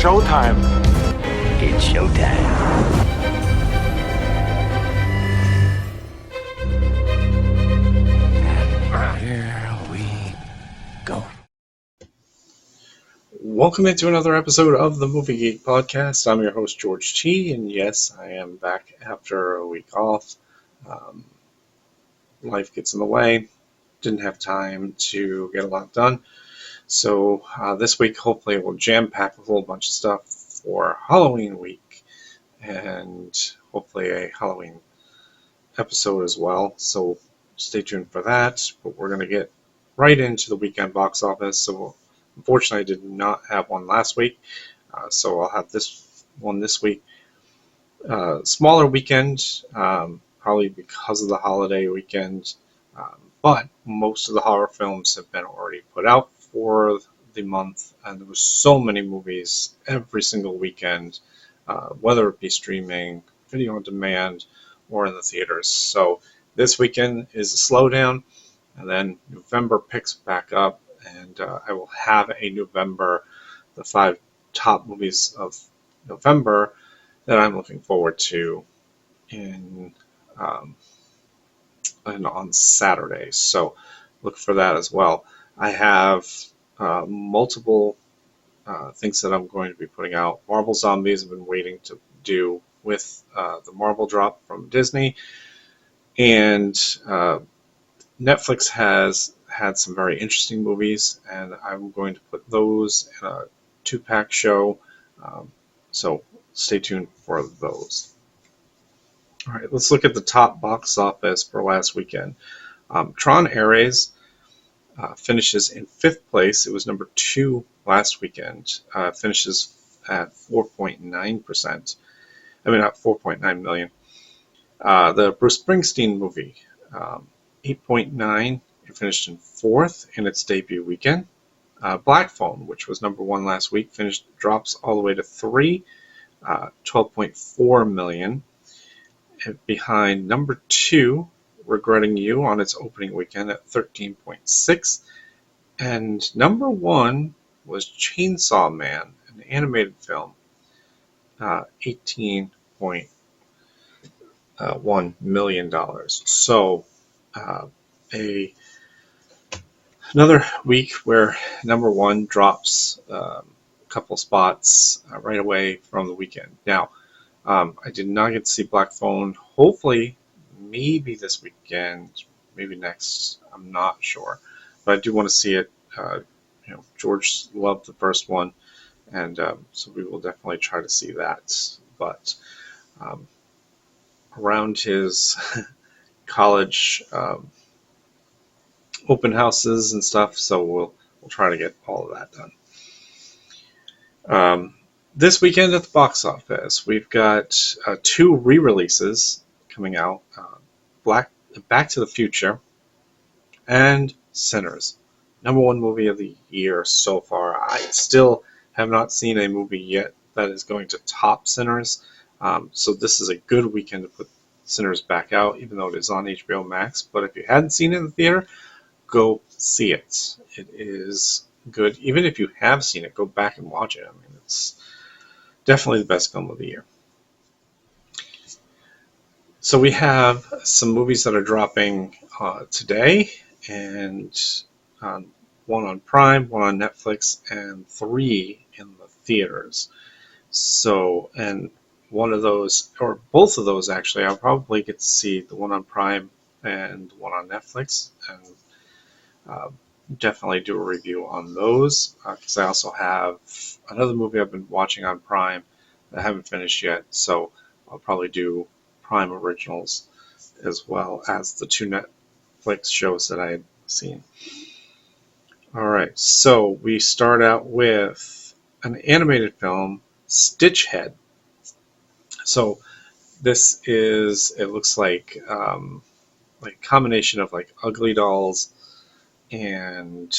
showtime. It's showtime. And here we go. Welcome into another episode of the Movie Geek Podcast. I'm your host, George T., and yes, I am back after a week off. Life gets in the way. Didn't have time to get a lot done. So this week, hopefully, we'll jam-pack a whole bunch of stuff for Halloween week, and hopefully a Halloween episode as well. So stay tuned for that. But we're going to get right into the weekend box office. So unfortunately, I did not have one last week, so I'll have this one this week. Smaller weekend, probably because of the holiday weekend, but most of the horror films have been already put out for the month, and there were so many movies every single weekend, whether it be streaming, video on demand, or in the theaters. So this weekend is a slowdown, and then November picks back up, and I will have a November, the 5 top movies of November that I'm looking forward to in and on Saturday. So look for that as well. I have multiple things that I'm going to be putting out. Marvel Zombies I've been waiting to do with the Marvel drop from Disney, and Netflix has had some very interesting movies, and I'm going to put those in a 2-pack show, so stay tuned for those. All right, let's look at the top box office for last weekend. Tron Ares finishes in 5th place. It was number 2 last weekend. Finishes at 4.9%. I mean, not 4.9 million. The Bruce Springsteen movie, 8.9. It finished in 4th in its debut weekend. Black Phone, which was number 1 last week, drops all the way to 3, 12.4 million. Behind number 2, Regretting You, on its opening weekend at 13.6, and number 1 was Chainsaw Man, an animated film, $18.1 million. So another week where number 1 drops a couple spots right away from the weekend. Now, I did not get to see Black Phone. Hopefully, maybe this weekend, maybe next. I'm not sure, but I do want to see it. George loved the first one, and so we will definitely try to see that. But around his college open houses and stuff, so we'll try to get all of that done. This weekend at the box office, we've got 2 re-releases coming out, Back to the Future and Sinners. Number 1 movie of the year so far. I still have not seen a movie yet that is going to top Sinners, so this is a good weekend to put Sinners back out, even though it is on HBO Max. But if you hadn't seen it in the theater, go see it. It is good. Even if you have seen it, go back and watch it. I mean, it's definitely the best film of the year. So we have some movies that are dropping today, and one on Prime, one on Netflix, and 3 in the theaters. So, and one of those, or both of those actually, I'll probably get to see the one on Prime and one on Netflix, and definitely do a review on those, because I also have another movie I've been watching on Prime that I haven't finished yet, so I'll probably do Prime Originals as well as the 2 Netflix shows that I had seen. Alright, so we start out with an animated film, Stitch Head. So this is, it looks like a combination of like Ugly Dolls and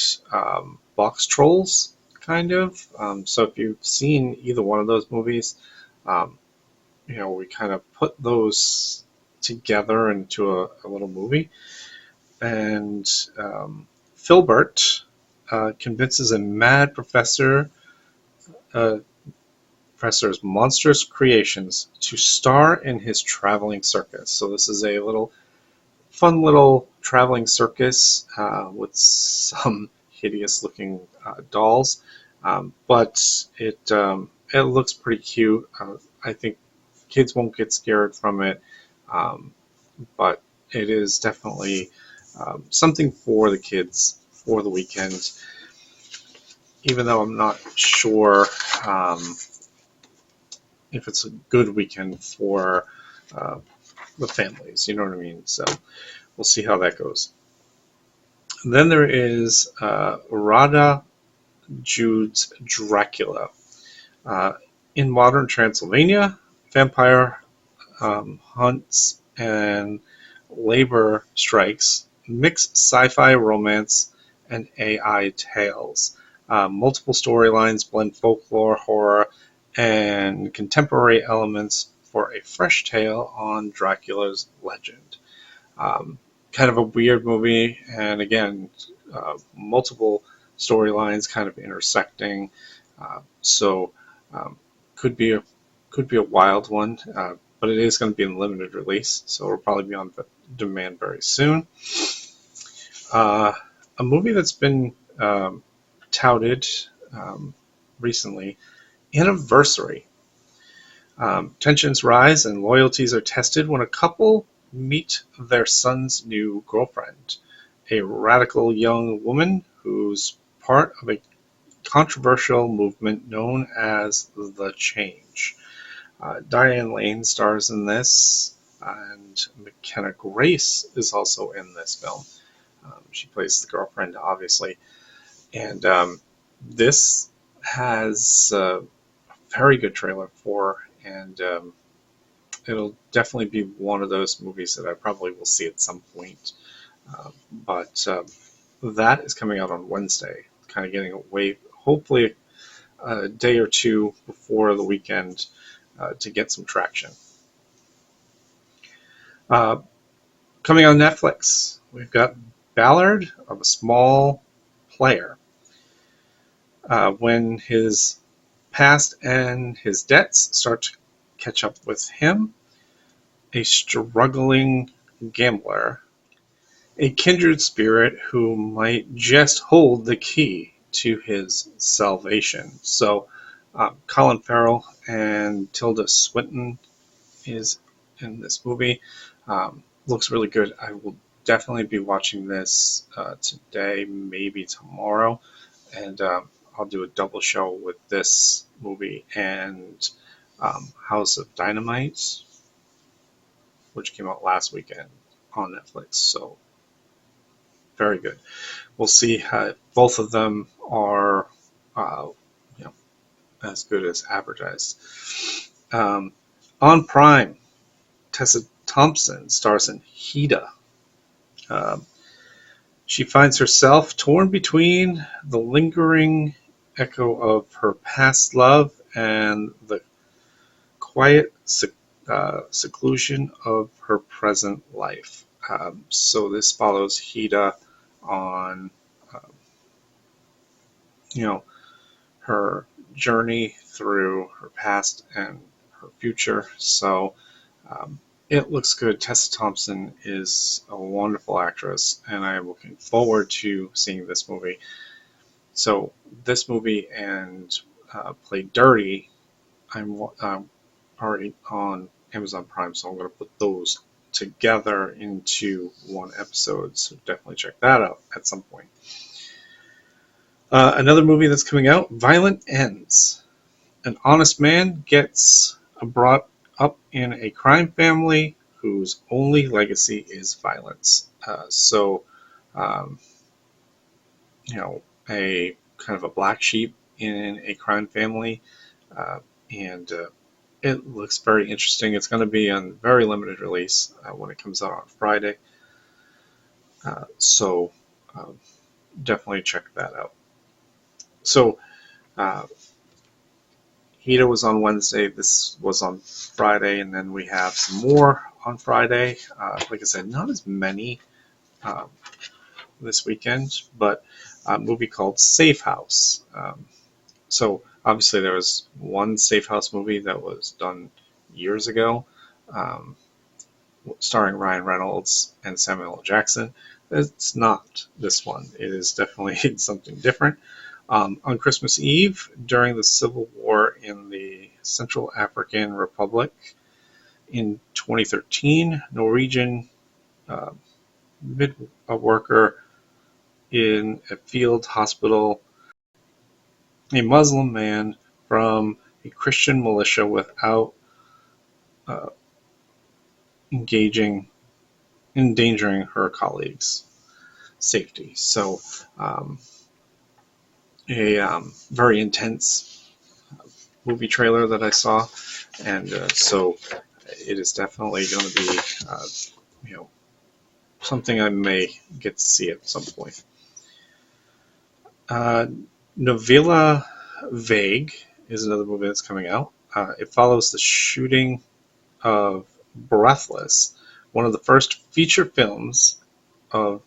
Box Trolls, kind of. So if you've seen either one of those movies, we kind of put those together into a little movie. And Filbert convinces a mad professor Professor's monstrous creations to star in his traveling circus. So this is a fun little traveling circus with some hideous looking dolls, but it looks pretty cute. I think kids won't get scared from it, um, but it is definitely something for the kids for the weekend. Even though I'm not sure if it's a good weekend for uh, the families, you know what I mean? So we'll see how that goes. And then there is Rada Jude's Dracula. Uh, in modern Transylvania, vampire hunts and labor strikes mix sci-fi romance and AI tales. Multiple storylines blend folklore, horror, and contemporary elements for a fresh tale on Dracula's legend. Um, Kind of a weird movie, and again, multiple storylines kind of intersecting. So um, could be a wild one, but it is going to be in limited release, so it'll probably be on demand very soon. Uh, a movie that's been touted um, recently, Anniversary. Tensions rise and loyalties are tested when a couple meet their son's new girlfriend, a radical young woman who's part of a controversial movement known as the Change. Diane Lane stars in this, and McKenna Grace is also in this film. She plays the girlfriend, obviously, and this has a very good trailer for, and it'll definitely be one of those movies that I probably will see at some point. But that is coming out on Wednesday, kind of getting away, hopefully a day or two before the weekend to get some traction. Uh, Coming on Netflix, we've got Ballad of a Small Player. When his past and his debts start to catch up with him, a struggling gambler, a kindred spirit who might just hold the key to his salvation. So, Colin Farrell and Tilda Swinton is in this movie. Looks really good. I will definitely be watching this today, maybe tomorrow, and I'll do a double show with this movie and House of Dynamite, which came out last weekend on Netflix. So very good. We'll see how both of them are, uh, you know, as good as advertised. Um, on Prime, Tessa Thompson stars in Hida. Um, she finds herself torn between the lingering echo of her past love and the quiet seclusion of her present life. So this follows Hida on, um, you know, her journey through her past and her future. So um, it looks good. Tessa Thompson is a wonderful actress, and I am looking forward to seeing this movie. So this movie and Play Dirty, I'm already on Amazon Prime, so I'm going to put those together into one episode. So definitely check that out at some point. Another movie that's coming out, Violent Ends. An honest man gets brought up in a crime family whose only legacy is violence. Um, you know, a kind of a black sheep in a crime family, and it looks very interesting. It's going to be on very limited release when it comes out on Friday, so definitely check that out. So, Hida was on Wednesday. This was on Friday, and then we have some more on Friday. Like I said, not as many um, this weekend, but a movie called Safe House. So Obviously, there was one Safe House movie that was done years ago, um, starring Ryan Reynolds and Samuel L. Jackson. It's not this one. It is definitely something different. On Christmas Eve, during the Civil War in the Central African Republic in 2013, Norwegian uh, mid worker in a field hospital, a Muslim man from a Christian militia without uh, engaging, endangering her colleagues' safety. So, um, a very intense movie trailer that I saw, and so it is definitely going to be, you know, something I may get to see at some point. Uh, Novela Vague is another movie that's coming out. It follows the shooting of Breathless, one of the first feature films of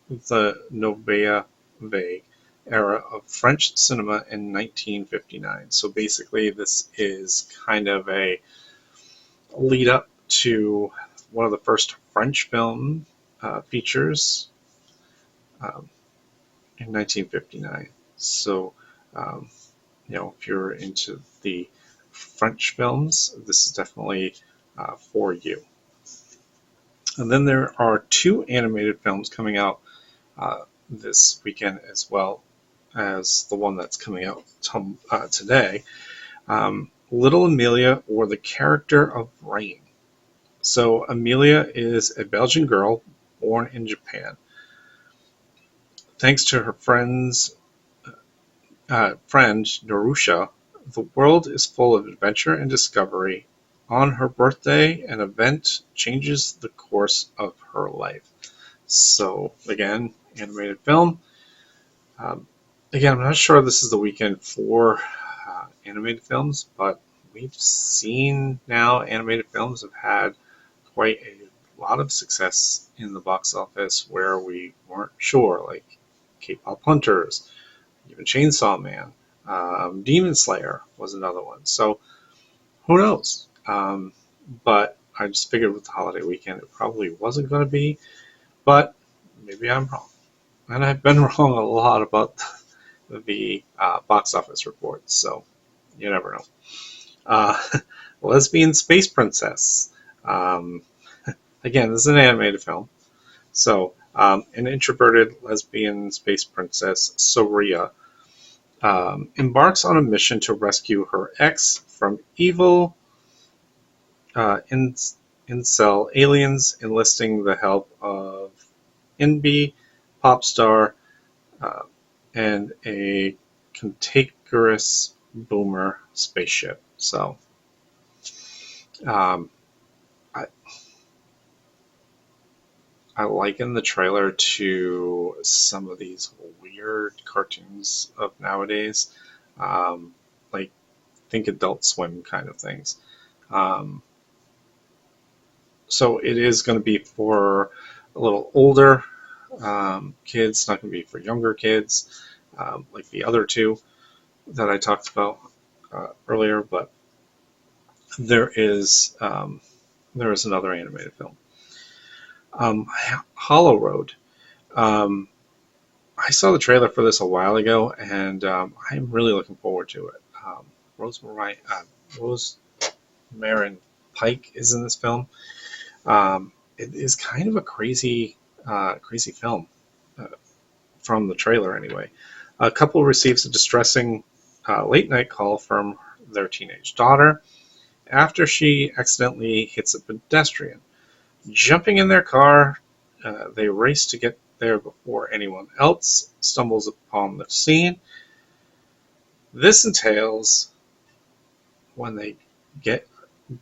the Nouvelle Vague era of French cinema in 1959. So basically, this is kind of a lead up to one of the first French film features um, in 1959. So, um, if you're into the French films, this is definitely for you. And then there are two animated films coming out this weekend as well as the one that's coming out today. Little Amelia, or the Character of Rain. So Amelia is a Belgian girl born in Japan. Thanks to her friend Norusha, the world is full of adventure and discovery. On her birthday, an event changes the course of her life. So again, animated film. Um, Again, I'm not sure this is the weekend for animated films, but we've seen now animated films have had quite a lot of success in the box office where we weren't sure, like K-pop Hunters, even Chainsaw Man, Demon Slayer was another one. So who knows? But I just figured with the holiday weekend it probably wasn't going to be, but maybe I'm wrong. And I've been wrong a lot about the box office reports, so you never know. Uh, Lesbian Space Princess. Um, Again, this is an animated film. So, an introverted lesbian space princess, Soria, embarks on a mission to rescue her ex from evil incel aliens, enlisting the help of NB, pop star, uh, and a cantankerous boomer spaceship. So, um, I, I liken the trailer to some of these weird cartoons of nowadays, like think Adult Swim kind of things. Um, so it is going to be for a little older kids, not going to be for younger kids, like the other two that I talked about earlier. But there is um, there is another animated film, Hollow Road. Um, I saw the trailer for this a while ago, and I'm really looking forward to it. Rosemary, Rosemary Pike is in this film. It is kind of a crazy film uh, from the trailer, anyway. A couple receives a distressing late night call from their teenage daughter after she accidentally hits a pedestrian. Jumping in their car, they race to get there before anyone else stumbles upon the scene. This entails when they get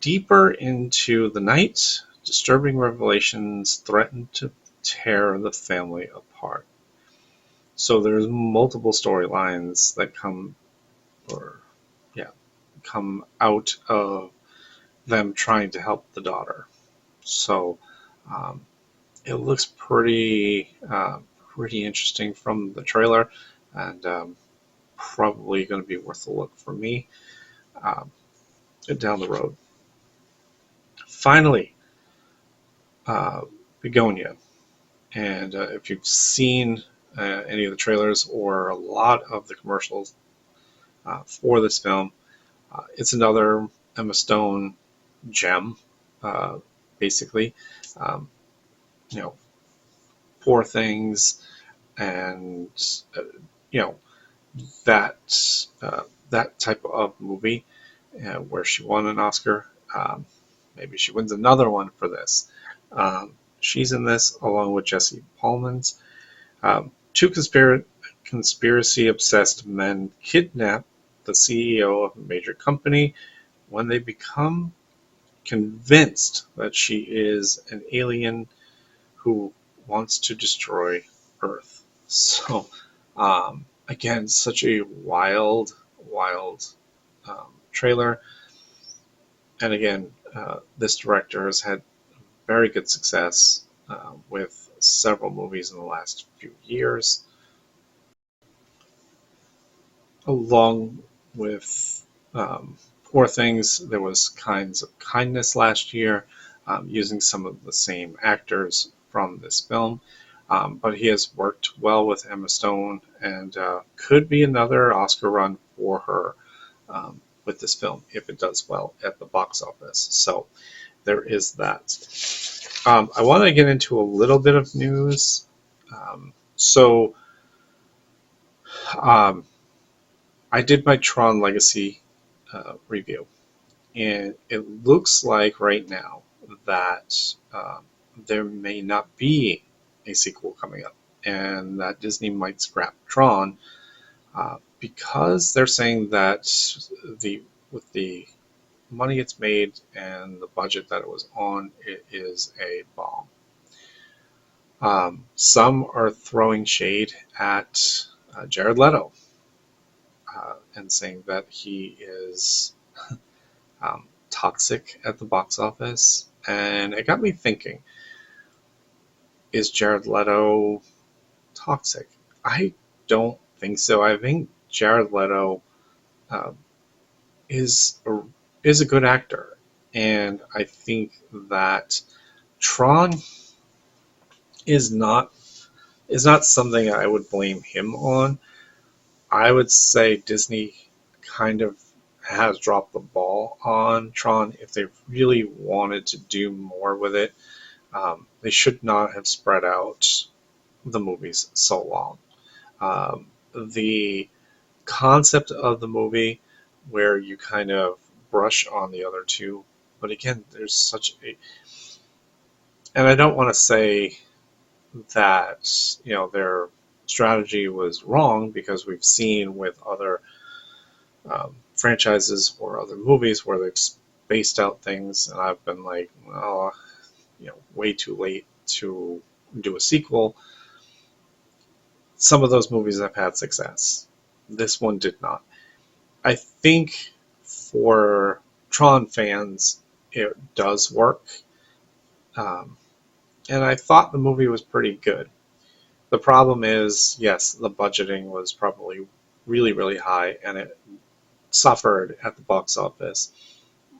deeper into the night, disturbing revelations threaten to tear the family apart. So there's multiple storylines that or yeah, come out of them trying to help the daughter. So um, it looks pretty interesting from the trailer, and probably going to be worth a look for me um, down the road. Finally, uh, Begonia. And if you've seen any of the trailers or a lot of the commercials for this film, it's another Emma Stone gem, uh, basically. Um, you know, Poor Things, and uh, you know that that type of movie where she won an Oscar. Maybe she wins another one for this. She's in this along with Jesse Plemons. Two conspiracy obsessed men kidnap the CEO of a major company when they become convinced that she is an alien who wants to destroy Earth. So, again, such a wild trailer. And again, this director has had very good success with several movies in the last few years, along with Poor Things. There was Kinds of Kindness last year, using some of the same actors from this film. But he has worked well with Emma Stone, and could be another Oscar run for her with this film if it does well at the box office. So there is that. I want to get into a little bit of news. So um, I did my Tron Legacy review, and it looks like right now that there may not be a sequel coming up, and that Disney might scrap Tron because they're saying that the with the money it's made and the budget that it was on, it is a bomb. Some are throwing shade at Jared Leto and saying that he is toxic at the box office. And it got me thinking, is Jared Leto toxic? I don't think so. I think Jared Leto uh, is is a good actor, and I think that Tron is not something I would blame him on. I would say Disney kind of has dropped the ball on Tron. If they really wanted to do more with it, they should not have spread out the movies so long. The concept of the movie where you kind of brush on the other two, but again, there's such a, and I don't want to say that their strategy was wrong, because we've seen with other franchises or other movies where they've spaced out things, and I've been like, well, way too late to do a sequel. Some of those movies have had success. This one did not. I think for Tron fans, it does work. Um, and I thought the movie was pretty good. The problem is, yes, the budgeting was probably really, really high, and it suffered at the box office.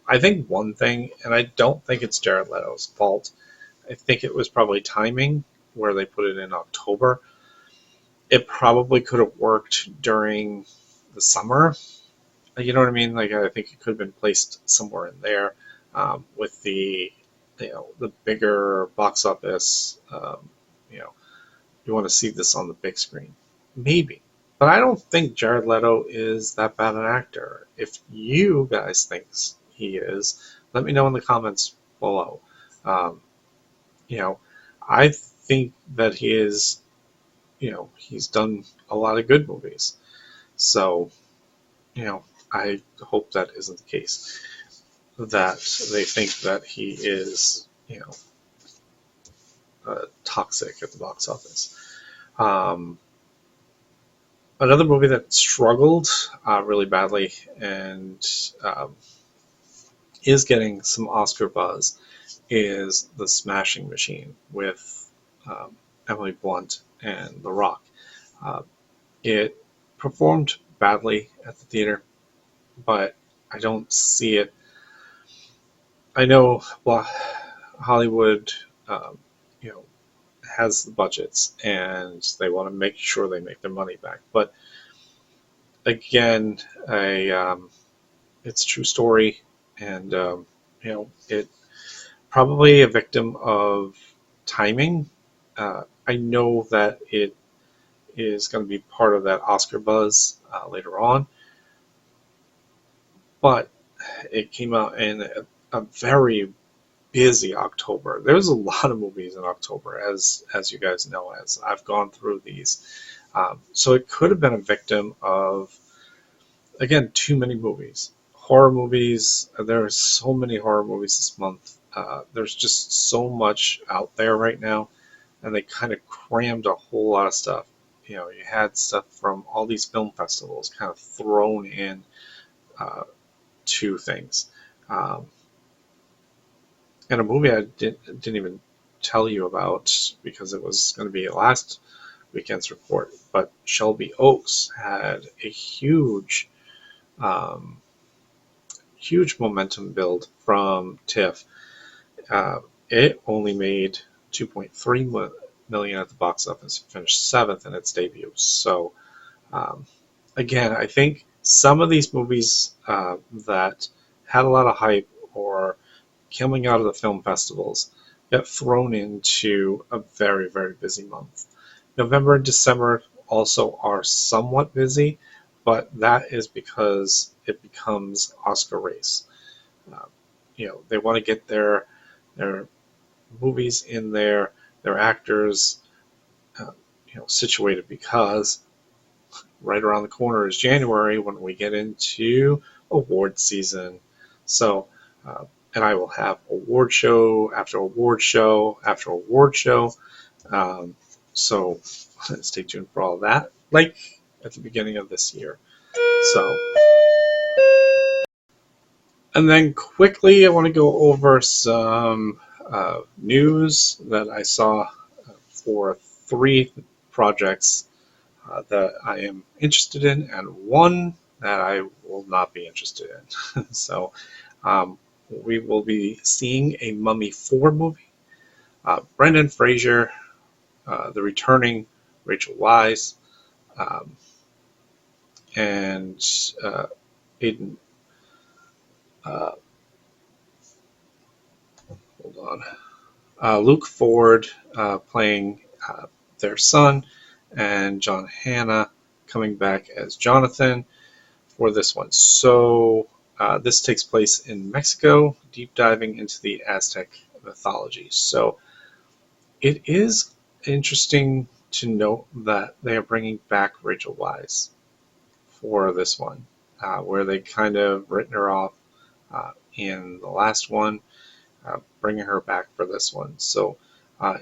I think one thing, and I don't think it's Jared Leto's fault, I think it was probably timing where they put it in October. It probably could have worked during the summer. You know what I mean? Like, I think it could have been placed somewhere in there with the the bigger box office. You know, you want to see this on the big screen, maybe. But I don't think Jared Leto is that bad an actor. If you guys think he is, let me know in the comments below. Um, you know, I think that he is. He's done a lot of good movies. So, I hope that isn't the case. That they think that he is, toxic at the box office. Um, Another movie that struggled really badly and is getting some Oscar buzz is The Smashing Machine with Emily Blunt and The Rock. Uh, it performed badly at the theater, but I don't see it. I know, well, Hollywood, um, you know, has the budgets and they want to make sure they make their money back. But again, it's a true story, and it probably a victim of timing. I know that it is going to be part of that Oscar buzz later on, but it came out in a very busy October. There's a lot of movies in October, as you guys know, as I've gone through these. So it could have been a victim of, again, too many movies. Horror movies. There are so many horror movies this month. There's just so much out there right now, and they kind of crammed a whole lot of stuff. You had stuff from all these film festivals kind of thrown in uh, to things. Um, and a movie I didn't even tell you about because it was going to be last weekend's report, but Shelby Oaks had a um, huge momentum build from TIFF. It only made 2.3 million at the box office, finished seventh in its debut. So um, again, I think some of these movies that had a lot of hype or coming out of the film festivals got thrown into a very, very busy month. November and December also are somewhat busy, but that is because it becomes Oscar race. Uh, they want to get their movies in there, their actors, uh, situated because right around the corner is January when we get into award season. So, and I will have award show after award show after award show. Um, so stay tuned for all of that, like at the beginning of this year. So, and then quickly, I want to go over some news that I saw for three projects that I am interested in, and one that I will not be interested in. So, we will be seeing a Mummy 4 movie. Brendan Fraser, the returning Rachel Weisz, um, and Aiden. Uh, hold on. Luke Ford playing their son, and John Hannah coming back as Jonathan for this one. So this takes place in Mexico, deep diving into the Aztec mythology. So it is interesting to note that they are bringing back Rachel Weisz for this one, where they kind of written her off in the last one, bringing her back for this one. So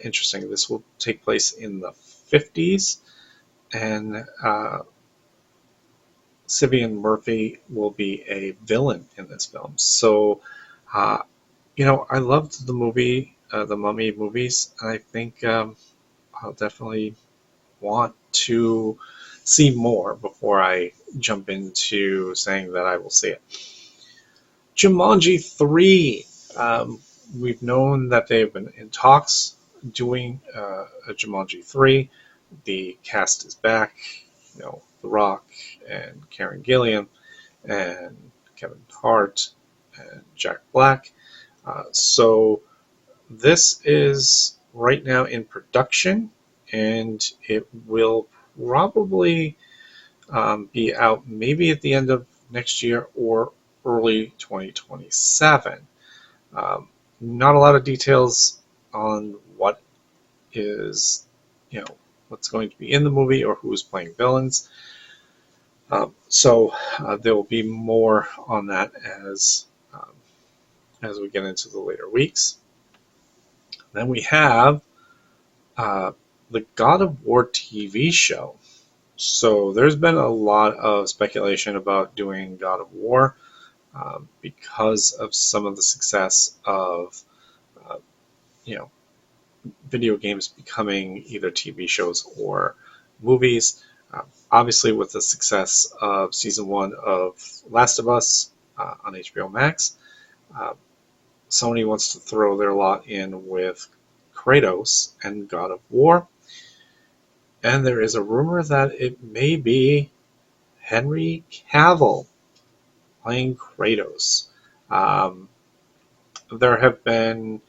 interesting. This will take place in the 50s, and Cillian Murphy will be a villain in this film. So, uh, I loved the movie, the Mummy movies, and I think I'll definitely want to see more before I jump into saying that I will see it. Jumanji 3. We've known that they've been in talks doing a Jumanji 3. The cast is back. The Rock and Karen Gillan and Kevin Hart and Jack Black. So this is right now in production, and it will probably be out maybe at the end of next year or early 2027. Um, Not a lot of details on what is, what's going to be in the movie or who's playing villains. So there will be more on that as we get into the later weeks. Then we have the God of War TV show. So there's been a lot of speculation about doing God of War because of some of the success of uh, you know video games becoming either TV shows or movies. obviously, with the success of season 1 of Last of Us on HBO Max, uh, Sony wants to throw their lot in with Kratos and God of War. And there is a rumor that it may be Henry Cavill playing Kratos. Um, there have been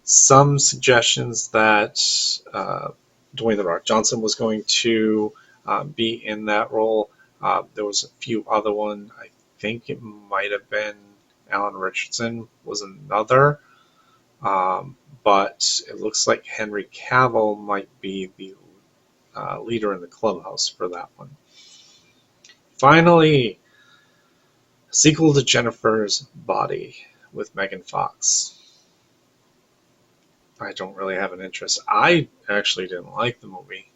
some suggestions that Dwayne The Rock Johnson was going to be in that role. There was a few other ones. I think it might have been Alan Richardson was another. But it looks like Henry Cavill might be the leader in the clubhouse for that one. Finally, sequel to Jennifer's Body with Megan Fox. I don't really have an interest. I actually didn't like the movie.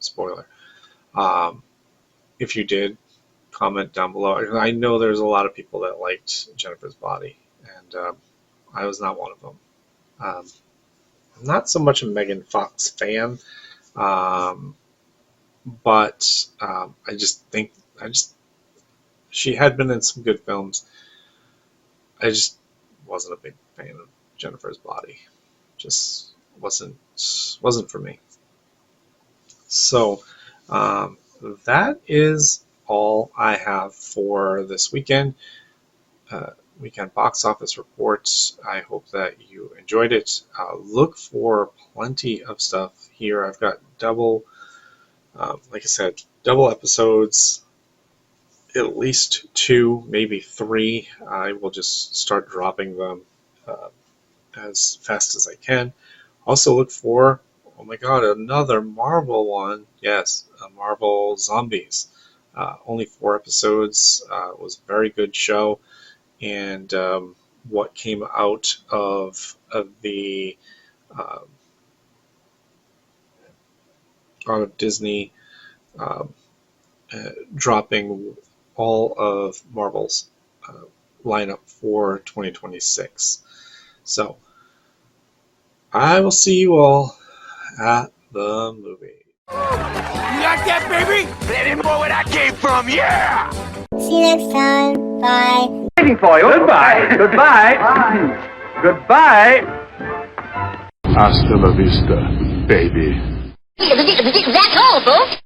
Spoiler. If you did, comment down below. I know there's a lot of people that liked Jennifer's Body, and I was not one of them. I'm not so much a Megan Fox fan, but I just think she had been in some good films. I just wasn't a big fan of Jennifer's Body. Just wasn't for me. So that is all I have for this weekend. Weekend box office reports. I hope that you enjoyed it. Look for plenty of stuff here. I've got double, like I said, double episodes, at least 2, maybe 3. I will just start dropping them as fast as I can. Also look for, oh my god, another Marvel one. Yes, Marvel Zombies. Only 4 episodes. It was a very good show. And what came out of the out of Disney dropping all of Marvel's lineup for 2026. So I will see you all at the movie. You like that, baby? Let him know where that came from, yeah! See you next time. Bye. Waiting for you. Goodbye. Goodbye. Goodbye. Hasta la vista, baby. That's all, folks.